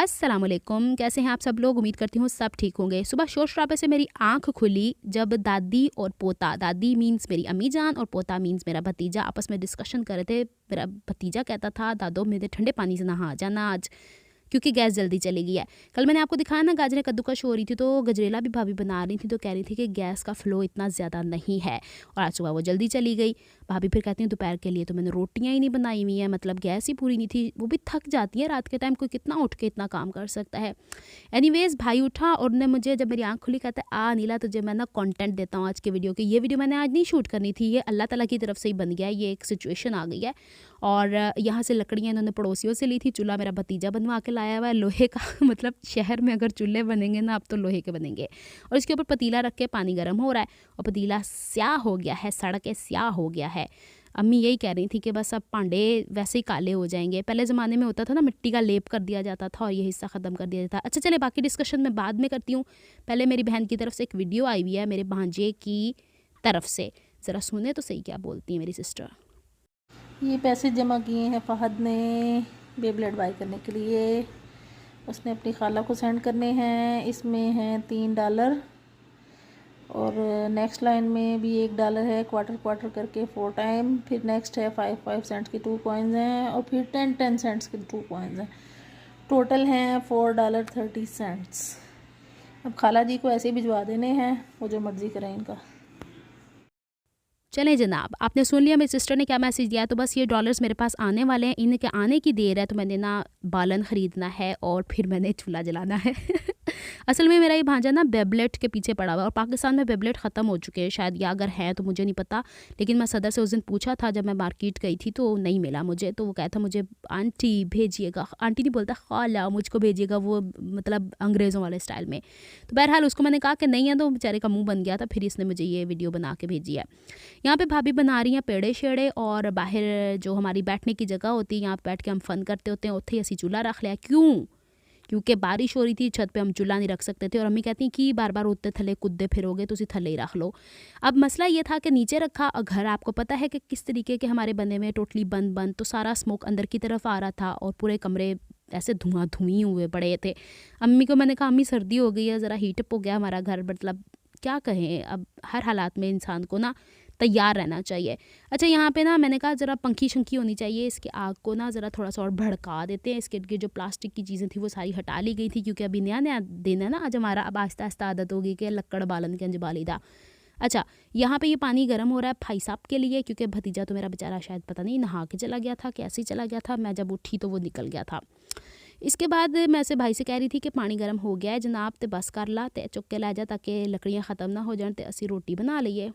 अस्सलामुअलैकुम, कैसे हैं आप सब लोग। उम्मीद करती हूँ सब ठीक होंगे। सुबह शोर शराबे से मेरी आंख खुली जब दादी और पोता, दादी मीन्स मेरी अम्मी जान और पोता मीन्स मेरा भतीजा, आपस में डिस्कशन कर रहे थे। मेरा भतीजा कहता था, दादो मेरे ठंडे पानी से नहा जाना आज, क्योंकि गैस जल्दी चली गई है। कल मैंने आपको दिखाया ना गाजरें कद्दूकश हो रही थी, तो गजरेला भी भाभी बना रही थी, तो कह रही थी कि गैस का फ़्लो इतना ज़्यादा नहीं है, और आज सुबह वो जल्दी चली गई। भाभी फिर कहती हैं दोपहर के लिए तो मैंने रोटियां ही नहीं बनाई हुई हैं, मतलब गैस ही पूरी नहीं थी। वो भी थक जाती है रात के टाइम, कोई कितना उठ के इतना काम कर सकता है। एनीवेज भाई उठा और ने मुझे, जब मेरी आँख खुली, कहता है आ नीला तुझे मैं ना कंटेंट देता हूँ आज के वीडियो के। ये वीडियो मैंने आज नहीं शूट करनी थी, ये अल्लाह ताला की तरफ से ही बन गया है, ये एक सिचुएशन आ गई है। और यहाँ से लकड़ियाँ इन्होंने पड़ोसियों से ली थी, चूल्हा मेरा भतीजा बनवा के लाया हुआ है लोहे का मतलब शहर में अगर चूल्हे बनेंगे ना अब तो लोहे के बनेंगे। और इसके ऊपर पतीला रख के पानी गर्म हो रहा है, और पतीला स्याह हो गया है, सड़ के स्याह हो गया है। अम्मी यही कह रही थी कि बस अब भांडे वैसे ही काले हो जाएंगे। पहले ज़माने में होता था ना, मिट्टी का लेप कर दिया जाता था और ये हिस्सा ख़त्म कर दिया जाता था। अच्छा चले, बाकी डिस्कशन मैं बाद में करती हूँ। पहले मेरी बहन की तरफ से एक वीडियो आई हुई है, मेरे भांजे की तरफ से, ज़रा सुने तो सही क्या बोलती है मेरी सिस्टर। ये पैसे जमा किए हैं फ़हद ने बेब्लेड बाई करने के लिए, उसने अपनी खाला को सेंड करने हैं। इसमें हैं $3, और नेक्स्ट लाइन में भी $1 है, क्वार्टर क्वार्टर करके 4 टाइम। फिर नेक्स्ट है 5 सेंट्स की 2 कॉइन्स हैं, और फिर 10 सेंट्स की 2 कॉइन्स हैं। टोटल हैं $4.30। अब खाला जी को ऐसे ही भिजवा देने हैं, वो जो मर्ज़ी करें इनका। चलें जनाब, आपने सुन लिया मेरी सिस्टर ने क्या मैसेज दिया है। तो बस ये डॉलर्स मेरे पास आने वाले हैं, इनके आने की देर है, तो मैंने ना बालन ख़रीदना है और फिर मैंने चूल्हा जलाना है असल में मेरा ये भांजा ना बेबलेट के पीछे पड़ा हुआ है, और पाकिस्तान में बेबलेट ख़त्म हो चुके हैं शायद, या अगर हैं तो मुझे नहीं पता। लेकिन मैं सदर से उस दिन पूछा था जब मैं मार्केट गई थी, तो नहीं मिला मुझे। तो वो कहता मुझे आंटी भेजिएगा, आंटी नहीं बोलता खाला, मुझको भेजिएगा, वो मतलब अंग्रेज़ों वाले स्टाइल में। तो बहरहाल उसको मैंने कहा कि नहीं है, तो बेचारे का मुँह बन गया था। फिर इसने मुझे ये वीडियो बना के भेजी है। यहाँ पे भाभी बना रही हैं पेड़े शेड़े, और बाहर जो हमारी बैठने की जगह होती है, यहाँ पे बैठ के हम फन करते होते हैं, उत्थे असी चूल्हा रख लिया। क्योंकि बारिश हो रही थी, छत पे हम चूल्हा नहीं रख सकते थे, और अम्मी कहती कि बार बार उत्ते थले कूदे फिरोगे तो उसी थले ही रख लो। अब मसला ये था कि नीचे रखा, और घर आपको पता है कि किस तरीके के हमारे बने में, टोटली बंद बंद, तो सारा स्मोक अंदर की तरफ आ रहा था, और पूरे कमरे ऐसे धुआं धुई हुए पड़े थे। अम्मी को मैंने कहा अम्मी सर्दी हो गई है, ज़रा हीटअप हो गया हमारा घर, मतलब क्या कहें, अब हर हालात में इंसान को ना तैयार रहना चाहिए। अच्छा यहाँ पे ना मैंने कहा ज़रा पंखी शंखी होनी चाहिए, इसके आग को ना ज़रा थोड़ा सा और भड़का देते हैं। इसके जो प्लास्टिक की चीज़ें थी वो सारी हटा ली गई थी, क्योंकि अभी नया नया दिन है ना आज हमारा, अब आहिस्ता आहिस्ता आदत होगी कि लक्कड़ बालन के अंजबाली दा। अच्छा यहाँ पे ये पानी गर्म हो रहा है भाई साहब के लिए, क्योंकि भतीजा तो मेरा बेचारा शायद पता नहीं नहा के चला गया था, कैसे ही चला गया था, मैं जब उठी तो वो निकल गया था। इसके बाद मैं ऐसे भाई से कह रही थी कि पानी गर्म हो गया है जनाब, ते बस कर ला, ते चुक के लै जा, ताकि लकड़ियाँ ख़त्म ना हो जाए, ते असी रोटी बना लीए।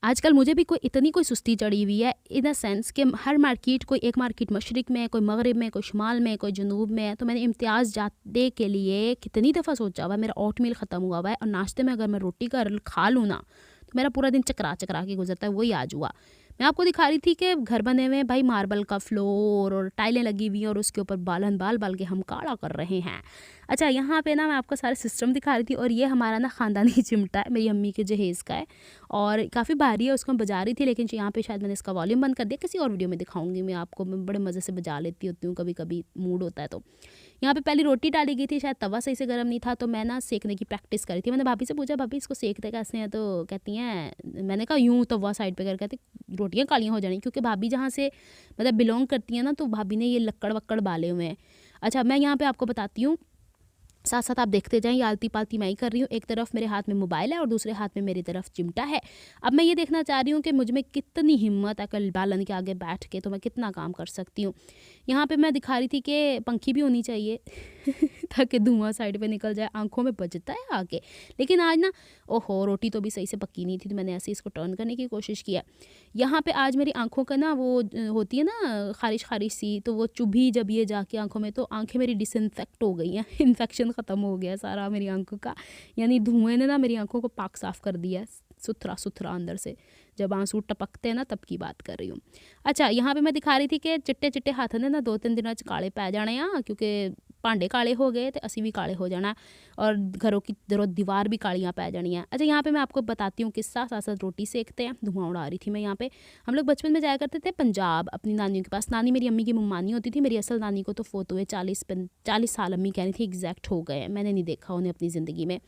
आजकल मुझे भी कोई सुस्ती चढ़ी हुई है, इन द सेंस कि हर मार्केट, कोई एक मार्केट मशरिक में, कोई मगरिब में, कोई शुमाल में, कोई जनूब में है। तो मैंने इम्तियाज़ जाते के लिए कितनी दफ़ा सोचा हुआ है, मेरा ओट मील ख़त्म हुआ हुआ है, और नाश्ते में अगर मैं रोटी का खा लूँ ना तो मेरा पूरा दिन चकरा चकरा के गुजरता है। वही आज हुआ। मैं आपको दिखा रही थी कि घर बने हुए भाई, मार्बल का फ्लोर और टाइलें लगी हुई हैं, और उसके ऊपर बालन बाल बाल के हम काढ़ा कर रहे हैं। अच्छा यहाँ पे ना मैं आपको सारे सिस्टम दिखा रही थी, और ये हमारा ना ख़ानदानी चिमटा है, मेरी अम्मी के जहेज़ का है, और काफ़ी भारी है, उसको मैं बजा रही थी। लेकिन यहाँ पे शायद मैंने इसका वॉल्यूम बंद कर दिया, किसी और वीडियो में दिखाऊंगी मैं आपको। मैं बड़े मज़े से बजा लेती होती हूँ, कभी कभी मूड होता है तो। यहाँ पे पहली रोटी डाली गई थी, शायद तवा सही से गर्म नहीं था, तो मैं ना सेकने की प्रैक्टिस करी थी। मैंने भाभी से पूछा भाभी इसको सेकते कैसे हैं, तो कहती हैं, मैंने कहा यूँ तवा साइड पे कर, कहती रोटियाँ कालियाँ हो जानी, क्योंकि भाभी जहाँ से मतलब बिलोंग करती हैं ना, तो भाभी ने ये लक्कड़ वक्कड़ बाले हुए हैं। अच्छा मैं यहाँ पे आपको बताती हूँ, साथ साथ आप देखते जाएं, ये आलती पालती मैं ही कर रही हूँ। एक तरफ मेरे हाथ में मोबाइल है और दूसरे हाथ में मेरी तरफ चिमटा है। अब मैं ये देखना चाह रही हूँ कि मुझ में कितनी हिम्मत है, कल बालन के आगे बैठ के तो मैं कितना काम कर सकती हूँ। यहाँ पे मैं दिखा रही थी कि पंखी भी होनी चाहिए ताकि धुआं साइड पे निकल जाए, आंखों में बजता है आके। लेकिन आज ना ओहो रोटी तो भी सही से पकी नहीं थी, तो मैंने ऐसे इसको टर्न करने की कोशिश किया। यहाँ पे आज मेरी आंखों का ना वो होती है ना खारिश खारिश सी, तो वो चुभी जब ये जाके आंखों में, तो आंखें मेरी डिसइंफेक्ट हो गई हैं इन्फेक्शन ख़त्म हो गया सारा मेरी आंखों का। यानी धुएं ने ना मेरी आंखों को पाक साफ़ कर दिया है, सुथरा सुथरा अंदर से। जब आंसू टपकते हैं ना तब की बात कर रही हूँ। अच्छा यहाँ पे मैं दिखा रही थी कि चिट्टे चिट्टे हाथ ने ना 2-3 दिन काले पै जाने, क्योंकि भांडे काले हो गए तो असी भी काले हो जाना और घरों की दीवार भी कालियाँ पै जानी है। अच्छा यहाँ पे मैं आपको बताती हूँ किस्सा, साथ साथ रोटी सेकते हैं। धुआं उड़ा रही थी मैं यहाँ पे। हम लोग बचपन में जाया करते थे पंजाब अपनी नानियों के पास। नानी मेरी अम्मी की मुम्मानी होती थी। मेरी असल नानी को तो फोत हुए 40 साल, अम्मी कह रही थी एग्जैक्ट हो गए हैं, मैंने नहीं देखा उन्हें अपनी ज़िंदगी में।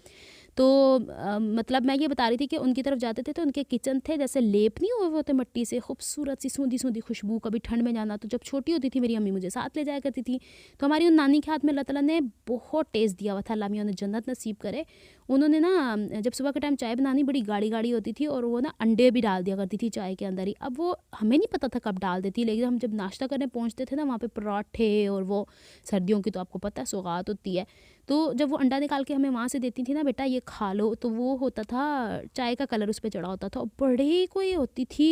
तो मतलब मैं ये बता रही थी कि उनकी तरफ जाते थे तो उनके किचन थे जैसे लेप नहीं हुए होते मट्टी से, खूबसूरत सी सूंधी सूंधी खुशबू। कभी ठंड में जाना तो जब छोटी होती थी मेरी अम्मी मुझे साथ ले जाया करती थी। तो हमारी उन नानी के हाथ में अल्लाह ताला ने बहुत टेस्ट दिया हुआ था, अल्लाह मियां उन्हें जन्नत नसीब करे। उन्होंने ना जब सुबह के टाइम चाय बनानी बड़ी गाढ़ी गाढ़ी होती थी और वो ना अंडे भी डाल दिया करती थी चाय के अंदर ही। अब वो हमें नहीं पता था कब डाल देती, लेकिन हम जब नाश्ता करने पहुँचते थे ना वहाँ पे पराठे और वो सर्दियों की तो आपको पता है सौगात होती है। तो जब वो अंडा निकाल के हमें वहाँ से देती थी ना, बेटा ये खा लो, तो वो होता था चाय का कलर उस पर चढ़ा होता था और बड़ी कोई होती थी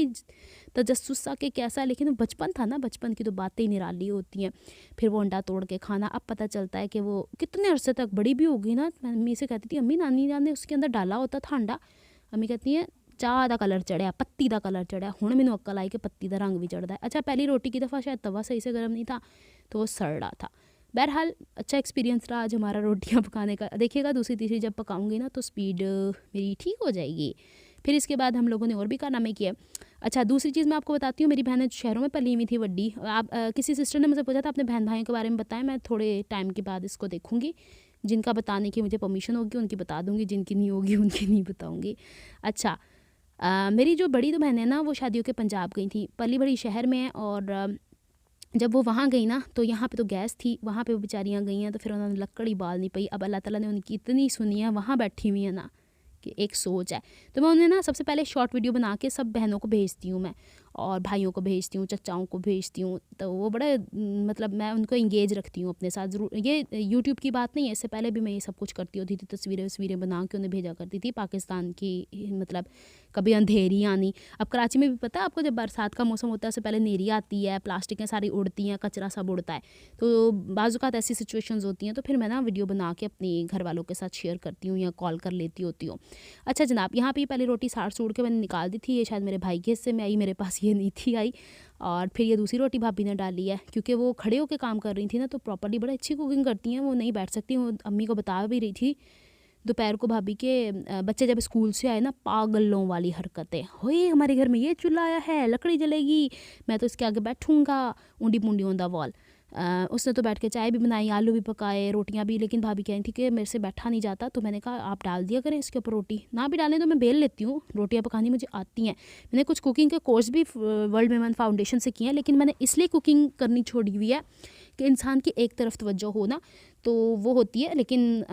तजस्सुस सा के कैसा, लेकिन बचपन था ना, बचपन की तो बातें ही निराली होती हैं। फिर वो अंडा तोड़ के खाना। अब पता चलता है कि वो कितने अरसे तक बड़ी भी होगी ना। मैं अम्मी से कहती थी अम्मी नानी जान ने उसके अंदर डाला होता था अंडा। अम्मी कहती है चाह का कलर चढ़िया, पत्ती का कलर चढ़िया। हुण मैनूं अक्ल आई कि पत्ती का रंग भी चढ़ता है। अच्छा पहली रोटी की दफ़ा शायद तवा सही से गर्म नहीं था तो वो सड़ रहा था। बहरहाल अच्छा एक्सपीरियंस रहा आज हमारा रोटियां पकाने का। देखिएगा दूसरी तीसरी जब पकाऊंगी ना तो स्पीड मेरी ठीक हो जाएगी। फिर इसके बाद हम लोगों ने और भी कारनामे किए। अच्छा दूसरी चीज़ मैं आपको बताती हूँ, मेरी बहनें शहरों में पली हुई थी वड्डी। आप किसी सिस्टर ने मुझे पूछा था अपने बहन भाइयों के बारे में बताएं। मैं थोड़े टाइम के बाद इसको देखूँगी, जिनका बताने की मुझे परमिशन होगी उनकी बता दूँगी, जिनकी नहीं होगी उनकी नहीं बताऊँगी। अच्छा मेरी जो बड़ी तो बहन है ना वो शादियों के पंजाब गई थी, पली बड़ी शहर में है। और जब वो वहाँ गई ना तो यहाँ पे तो गैस थी, वहाँ पे वो बेचारियाँ गई हैं तो फिर उन्होंने लकड़ी बाल नहीं पाई। अब अल्लाह ताला ने उनकी इतनी सुनी है, वहाँ बैठी हुई है ना कि एक सोच है। तो मैं उन्हें ना सबसे पहले शॉर्ट वीडियो बना के सब बहनों को भेजती हूँ मैं, और भाइयों को भेजती हूँ, चचाओं को भेजती हूँ। तो वो बड़े मतलब मैं उनको इंगेज रखती हूँ अपने साथ। ज़रूर ये यूट्यूब की बात नहीं है, इससे पहले भी मैं ये सब कुछ करती होती थी, तस्वीरें बना के उन्हें भेजा करती थी पाकिस्तान की। मतलब कभी अंधेरी आनी, अब कराची में भी पता है आपको जब बरसात का मौसम होता है उससे पहले नेरी आती है, प्लास्टिकें सारी उड़ती हैं, कचरा सब उड़ता है। तो बाज़ ऐसी सिचुएशंस होती हैं तो फिर मैं ना वीडियो बना के अपनी घर वालों के साथ शेयर करती हूँ या कॉल कर लेती होती हूँ। अच्छा जनाब यहाँ पे पहले रोटी साड़ सूड़ के मैंने निकाल दी थी, ये शायद मेरे भाई के हिस्से में आई, मेरे पास ये नहीं थी आई। और फिर ये दूसरी रोटी भाभी ने डाली है, क्योंकि वो खड़े होकर काम कर रही थी ना तो प्रॉपर्ली बड़ा अच्छी कुकिंग करती हैं, वो नहीं बैठ सकती। वो अम्मी को बता भी रही थी दोपहर को भाभी के बच्चे जब स्कूल से आए ना, पागलों वाली हरकतें, होए हमारे घर में ये चूल्हा आया है, लकड़ी जलेगी, मैं तो इसके आगे बैठूंगा, ऊंडी पुंडी ऑन द वॉल। उसने तो बैठ के चाय भी बनाई, आलू भी पकाए, रोटियां भी। लेकिन भाभी कह रही थी कि मेरे से बैठा नहीं जाता, तो मैंने कहा आप डाल दिया करें इसके ऊपर रोटी, ना भी डालें तो मैं बेल लेती हूँ, रोटियां पकानी मुझे आती हैं। मैंने कुछ कुकिंग के कोर्स भी वर्ल्ड विमेन फाउंडेशन से किए हैं, लेकिन मैंने इसलिए कुकिंग करनी छोड़ी हुई है कि इंसान की एक तरफ तवज्जो हो ना तो वो होती है। लेकिन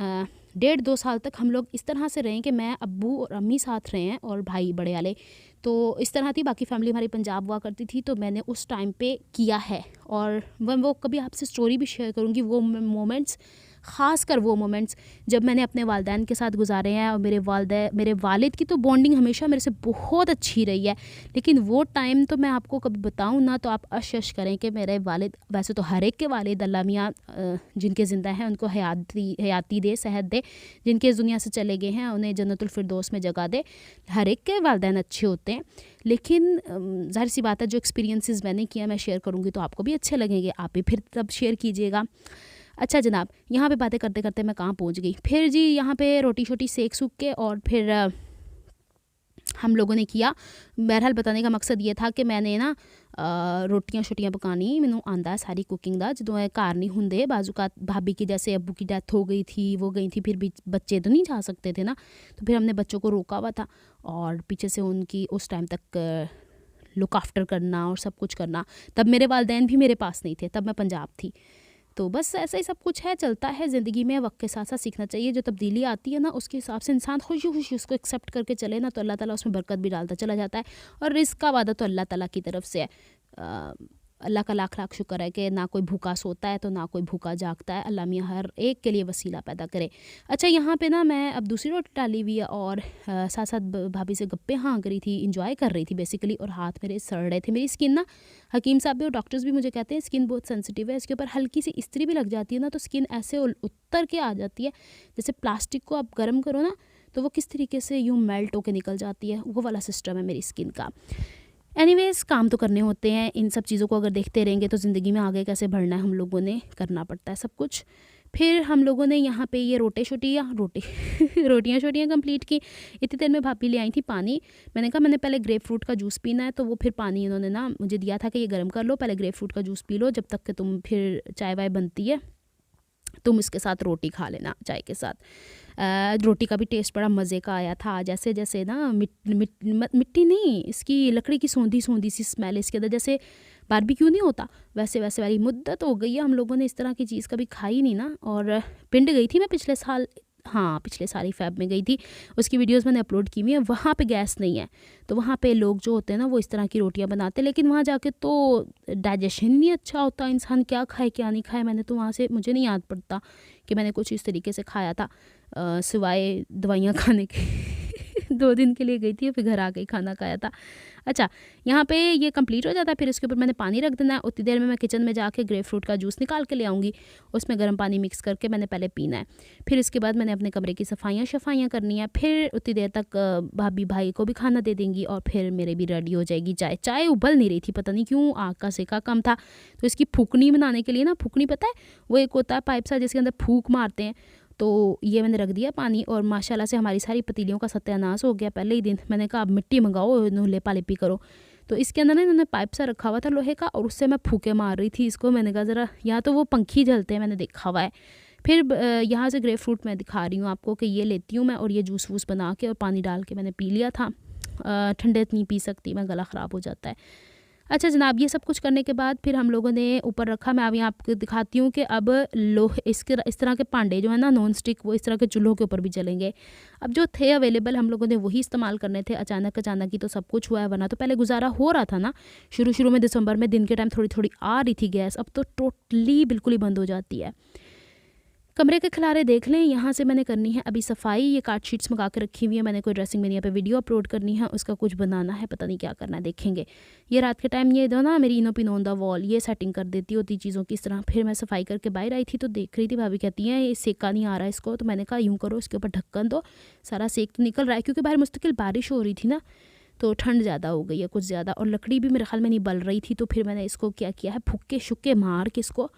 1.5-2 साल तक हम लोग इस तरह से रहे कि मैं अब्बू और अम्मी साथ रहे हैं और भाई बड़े वाले, तो इस तरह थी। बाकी फैमिली हमारी पंजाब हुआ करती थी, तो मैंने उस टाइम पे किया है। और वो कभी आपसे स्टोरी भी शेयर करूँगी, वो मोमेंट्स, ख़ासकर वो मोमेंट्स जब मैंने अपने वालिदैन के साथ गुजारे हैं। और मेरे वालिद की तो बॉन्डिंग हमेशा मेरे से बहुत अच्छी रही है, लेकिन वो टाइम तो मैं आपको कभी बताऊं ना तो आप अश करें कि मेरे वालिद, वैसे तो हर एक के वालिद अल्लाह मियां जिनके ज़िंदा हैं उनको हयाती दे, सेहत दे, जिनके इस दुनिया से चले गए हैं उन्हें जन्नतुल फिरदौस में जगह दे। हर एक के वालिदैन अच्छे होते हैं, लेकिन ज़ाहिर सी बात है जो एक्सपीरियंसेस मैंने किया मैं शेयर करूँगी तो आपको भी अच्छे लगेंगे, आप भी फिर तब शेयर कीजिएगा। अच्छा जनाब यहाँ पे बातें करते करते मैं कहाँ पहुँच गई। फिर जी यहाँ पे रोटी शोटी सेक सूख के और फिर हम लोगों ने किया। बहरहाल बताने का मकसद ये था कि मैंने ना रोटियां शोटियां पकानी मैनू आंदा है सारी कुकिंग का। जो है घर नहीं होंगे बाजूकात, भाभी की जैसे अब्बू की डेथ हो गई थी, वो गई थी, फिर भी बच्चे तो नहीं जा सकते थे ना, तो फिर हमने बच्चों को रोका हुआ था और पीछे से उनकी उस टाइम तक लुक आफ्टर करना और सब कुछ करना। तब मेरे वालिदैन भी मेरे पास नहीं थे, तब मैं पंजाब थी। तो बस ऐसा ही सब कुछ है, चलता है ज़िंदगी में। वक्त के साथ साथ सीखना चाहिए, जो तब्दीली आती है ना उसके हिसाब से इंसान खुशी खुशी उसको एक्सेप्ट करके चले ना, तो अल्लाह ताला उसमें बरकत भी डालता चला जाता है। और रिस्क का वादा तो अल्लाह ताला की तरफ से है। अल्लाह का लाख लाख शुक्र है कि ना कोई भूखा सोता है तो ना कोई भूखा जागता है। अल्लाह मियाँ हर एक के लिए वसीला पैदा करे। अच्छा यहाँ पे ना मैं अब दूसरी रोटी डाली हुई है और साथ साथ भाभी से गप्पे हाँक रही थी, इंजॉय कर रही थी बेसिकली। और हाथ मेरे सड़ रहे थे। मेरी स्किन ना, हकीम साहब भी और डॉक्टर्स भी मुझे कहते हैं स्किन बहुत सेंसिटिव है, इसके ऊपर हल्की सी इस्त्री भी लग जाती है ना तो स्किन ऐसे उतर के आ जाती है, जैसे प्लास्टिक को आप गर्म करो ना तो वो किस तरीके से यूँ मेल्ट होकर निकल जाती है, वो वाला सिस्टम है मेरी स्किन का। एनीवेज काम तो करने होते हैं, इन सब चीज़ों को अगर देखते रहेंगे तो ज़िंदगी में आगे कैसे बढ़ना है हम लोगों ने करना पड़ता है सब कुछ। फिर हम लोगों ने यहाँ पे ये रोटियाँ शोटियाँ कंप्लीट की। इतनी देर में भाभी ले आई थी पानी। मैंने कहा मैंने पहले ग्रेप फ्रूट का जूस पीना है, तो वो फिर पानी इन्होंने ना मुझे दिया था कि ये गर्म कर लो, पहले ग्रेप फ्रूट का जूस पी लो, जब तक कि तुम फिर चाय वाय बनती है तुम इसके साथ रोटी खा लेना चाय के साथ। रोटी का भी टेस्ट बड़ा मज़े का आया था। जैसे जैसे ना मिट्टी नहीं, इसकी लकड़ी की सौंधी सौंधी सी स्मेल इसके अंदर, जैसे बारबेक्यू नहीं होता वैसे वैसे वाली। मुद्दत हो गई है हम लोगों ने इस तरह की चीज़ कभी खाई नहीं ना। और पिंड गई थी मैं पिछले साल, हाँ पिछले साल ही फ़ेब में गई थी, उसकी वीडियोस मैंने अपलोड की हुई है। वहाँ पे गैस नहीं है, तो वहाँ पे लोग जो होते हैं ना वो इस तरह की रोटियाँ बनाते हैं, लेकिन वहाँ जाके तो डाइजेशन नहीं अच्छा होता, इंसान क्या खाए क्या नहीं खाए। मैंने तो वहाँ से, मुझे नहीं याद पड़ता कि मैंने कुछ इस तरीके से खाया था सिवाय दवाइयाँ खाने के 2 दिन के लिए गई थी, फिर घर आ गई खाना खाया था। अच्छा, यहाँ पे ये कंप्लीट हो जाता है, फिर इसके ऊपर मैंने पानी रख देना है। उतनी देर में मैं किचन में जाके ग्रेप फ्रूट का जूस निकाल के ले आऊँगी, उसमें गर्म पानी मिक्स करके मैंने पहले पीना है। फिर इसके बाद मैंने अपने कमरे की सफाइयाँ करनी है। फिर उतनी देर तक भाभी भाई को भी खाना दे देंगी और फिर मेरे भी रेडी हो जाएगी चाय। चाय उबल नहीं रही थी, पता नहीं क्यों, आग का सेका कम था। तो इसकी फूकनी बनाने के लिए ना, फूकनी पता है वो एक होता है पाइप सा जिसके अंदर फूक मारते हैं, तो ये मैंने रख दिया पानी। और माशाल्लाह से हमारी सारी पतीलियों का सत्यानाश हो गया पहले ही दिन। मैंने कहा अब मिट्टी मंगाओ, लेपा लेपी करो। तो इसके अंदर ना इन्होंने पाइप सा रखा हुआ था लोहे का, और उससे मैं फूके मार रही थी इसको। मैंने कहा ज़रा, यहाँ तो वो पंखी जलते हैं मैंने देखा हुआ है। फिर यहाँ से ग्रेप फ्रूट मैं दिखा रही हूँ आपको कि ये लेती हूँ मैं, और ये जूस वूस बना के और पानी डाल के मैंने पी लिया था। ठंडे नहीं पी सकती मैं, गला ख़राब हो जाता है। अच्छा जनाब, ये सब कुछ करने के बाद फिर हम लोगों ने ऊपर रखा। मैं अब यहाँ आपको दिखाती हूँ कि अब लोहे इस तरह के पांडे जो है ना नॉन स्टिक, वो इस तरह के चूल्हों के ऊपर भी चलेंगे। अब जो थे अवेलेबल हम लोगों ने वही इस्तेमाल करने थे। अचानक ही तो सब कुछ हुआ है, वरना तो पहले गुजारा हो रहा था ना। शुरू में दिसंबर में दिन के टाइम थोड़ी थोड़ी आ रही थी गैस, अब तो टोटली बिल्कुल ही बंद हो जाती है। कमरे के खिलारे देख लें, यहाँ से मैंने करनी है अभी सफाई। ये कार्ड शीट्स मंगा के रखी हुई है मैंने, कोई ड्रेसिंग मेनिया पे वीडियो अपलोड करनी है, उसका कुछ बनाना है, पता नहीं क्या करना है, देखेंगे। ये रात के टाइम ये दो ना मेरी इनो पिनो ऑन द वॉल, ये सेटिंग कर देती होती चीज़ों की इस तरह। फिर मैं सफाई करके बाहर आई थी तो देख रही थी, भाभी कहती हैं ये सेका नहीं आ रहा है इसको, तो मैंने कहा यूँ करो इसके ऊपर ढक्कन दो, सारा सेक तो निकल रहा है, क्योंकि बाहर मुस्तकिल बारिश हो रही थी ना, तो ठंड ज़्यादा हो गई है कुछ ज़्यादा, और लकड़ी भी मेरे ख्याल में नहीं बल रही थी। तो फिर मैंने इसको क्या किया है, फुक्के शुक्के मार के इसको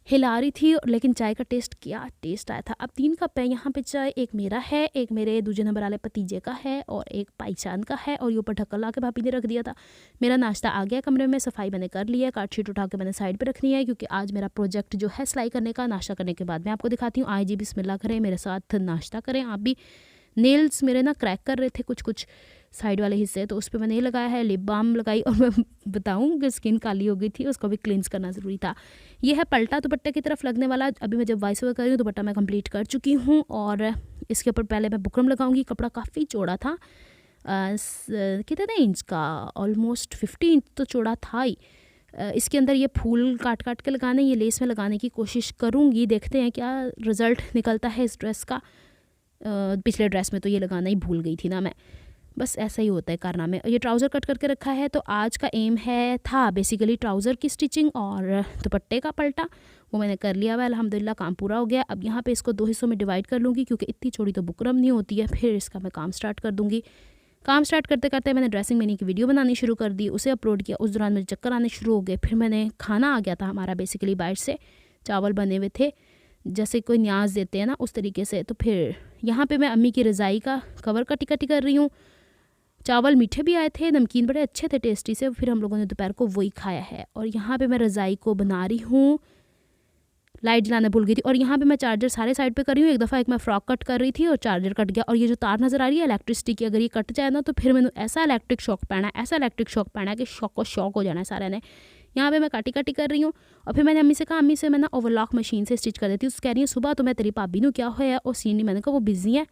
हिला रही थी। लेकिन चाय का टेस्ट, क्या टेस्ट आया था। अब 3 कप है यहाँ पे चाय, एक मेरा है, एक मेरे दूसरे नंबर वाले भतीजे का है, और एक पाईचान का है, और ये ऊपर ढक्कन ला के भाभी ने रख दिया था। मेरा नाश्ता आ गया कमरे में, सफाई मैंने कर लिया है, कार्ड शीट उठा के मैंने साइड पे रखनी है, क्योंकि आज मेरा प्रोजेक्ट जो है सिलाई करने का। नाश्ता करने के बाद मैं आपको दिखाती हूँ। आए जी बिस्मिल्लाह करें, मेरे साथ नाश्ता करें आप भी। नेल्स मेरे ना क्रैक कर रहे थे कुछ साइड वाले हिस्से, तो उस पर मैंने ये लगाया है, लिप बाम लगाई, और मैं बताऊँ कि स्किन काली हो गई थी, उसको भी क्लींस करना ज़रूरी था। ये है पलटा दुपट्टे की तरफ लगने वाला। अभी मैं जब वॉइस ओवर कर रही हूँ दुपट्टा मैं कंप्लीट कर चुकी हूँ, और इसके ऊपर पहले मैं बुकरम लगाऊंगी। कपड़ा काफ़ी चौड़ा था, कितने इंच का, ऑलमोस्ट 50 इंच तो चौड़ा था ही। इसके अंदर ये फूल काट काट के लगाने, ये लेस में लगाने की कोशिश करूँगी, देखते हैं क्या रिज़ल्ट निकलता है इस ड्रेस का। पिछले ड्रेस में तो ये लगाना ही भूल गई थी ना मैं, बस ऐसा ही होता है कारनामे। ये ट्राउज़र कट करके रखा है, तो आज का एम था बेसिकली ट्राउज़र की स्टिचिंग और दुपट्टे का पलटा, वो मैंने कर लिया हुआ, अल्हम्दुलिल्लाह काम पूरा हो गया। अब यहाँ पे इसको 2 हिस्सों में डिवाइड कर लूँगी, क्योंकि इतनी चौड़ी तो बुकरम नहीं होती है। फिर इसका मैं काम स्टार्ट कर दूँगी। काम स्टार्ट करते करते मैंने ड्रेसिंग मेनी की वीडियो बनानी शुरू कर दी, उसे अपलोड किया। उस दौरान मुझे चक्कर आने शुरू हो गए। फिर मैंने खाना आ गया था हमारा बेसिकली बाहर से, चावल बने हुए थे जैसे कोई न्याज देते हैं ना उस तरीके से। तो फिर यहाँ पे मैं अम्मी की रज़ाई का कवर कटी कर रही हूँ। चावल मीठे भी आए थे, नमकीन बड़े अच्छे थे टेस्टी से। फिर हम लोगों ने दोपहर को वही खाया है। और यहाँ पे मैं रज़ाई को बना रही हूँ, लाइट जलाना भूल गई थी। और यहाँ पे मैं चार्जर सारे साइड पे कर रही हूँ। एक दफ़ा मैं फ़्रॉक कट कर रही थी और चार्जर कट गया, और ये जो तार नज़र आ रही है इलेक्ट्रिसिटी की, अगर ये कट जाए ना तो फिर मैंने ऐसा इलेक्ट्रिक शॉक पैना है कि शॉक हो जाना है सारे ने। यहाँ पे मैं काटी कर रही हूँ। और फिर मैंने अम्मी से कहा, अम्मी से मैं ना ओवरलॉक मशीन से स्टिच कर देती हूँ। कह रही है सुबह तो मैं तेरी भाभी नू क्या होया, और सीन नहीं, मैंने कहा वो बिज़ी है,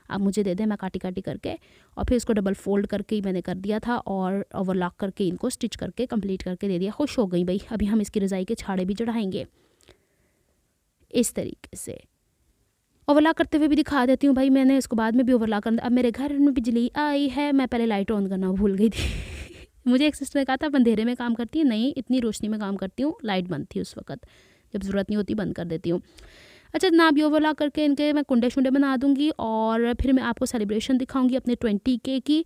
आप मुझे दे दें, मैं काटी करके। और फिर इसको डबल फोल्ड करके ही मैंने कर दिया था, और ओवरलॉक करके इनको स्टिच करके कंप्लीट करके दे दिया। खुश हो गई भाई। अभी हम इसकी रज़ाई के छाड़े भी चढ़ाएंगे इस तरीके से। ओवरलॉक करते हुए भी दिखा देती हूँ भाई, मैंने इसको बाद में भी ओवरलॉक करना। अब मेरे घर में बिजली आई है, मैं पहले लाइट ऑन करना भूल गई थी। मुझे एक सिस्टर ने कहा था अंधेरे में काम करती है, नहीं इतनी रोशनी में काम करती हूँ, लाइट बंद थी उस वक्त, जब ज़रूरत नहीं होती बंद कर देती हूँ। अच्छा जनाब, ये ओवरलॉक करके इनके मैं कुंडे शुंडे बना दूँगी, और फिर मैं आपको सेलिब्रेशन दिखाऊँगी अपने 20K की।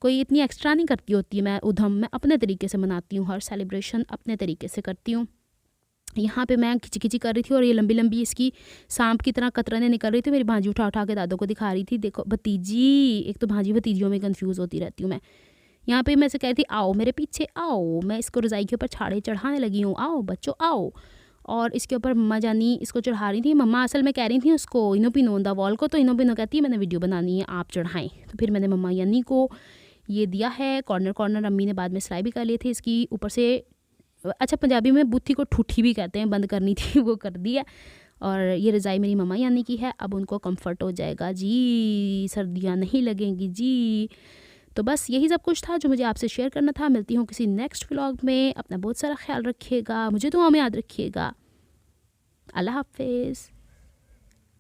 कोई इतनी एक्स्ट्रा नहीं करती होती मैं उधम, मैं अपने तरीके से मनाती हूँ, हर सेलिब्रेशन अपने तरीके से करती हूँ। यहाँ पे मैं खिची कर रही थी और ये लंबी लंबी इसकी सांप की तरह कतरने निकल रही थी। मेरी भांजी उठा उठा के दादों को दिखा रही थी, देखो भतीजी। एक तो भांजी भतीजियों में कंफ्यूज होती रहती हूँ मैं। यहाँ पे मैं से कह रही थी आओ मेरे पीछे आओ, मैं इसको रज़ाई के ऊपर छाड़े चढ़ाने लगी हूँ, आओ बच्चों आओ। और इसके ऊपर मम्मा जानी इसको चढ़ा रही थी। मम्मा असल में कह रही थी उसको इनो पिनो द वॉल को, तो इनो पिनो कहती है मैंने वीडियो बनानी है आप चढ़ाएँ। तो फिर मैंने मम्मा यानी को ये दिया है। कॉर्नर कॉर्नर अम्मी ने बाद में सिलाई भी कर लिए थे इसकी ऊपर से। अच्छा पंजाबी में बुत्थी को ठूठी भी कहते हैं, बंद करनी थी वो कर दी है। और ये रज़ाई मेरी मम्मा यानी की है, अब उनको कंफर्ट हो जाएगा जी, सर्दियाँ नहीं लगेंगी जी। तो बस यही सब कुछ था जो मुझे आपसे शेयर करना था। मिलती हूँ किसी नेक्स्ट व्लॉग में। अपना बहुत सारा ख्याल रखिएगा, मुझे दुआ में याद रखिएगा। अल्लाह हाफिज़।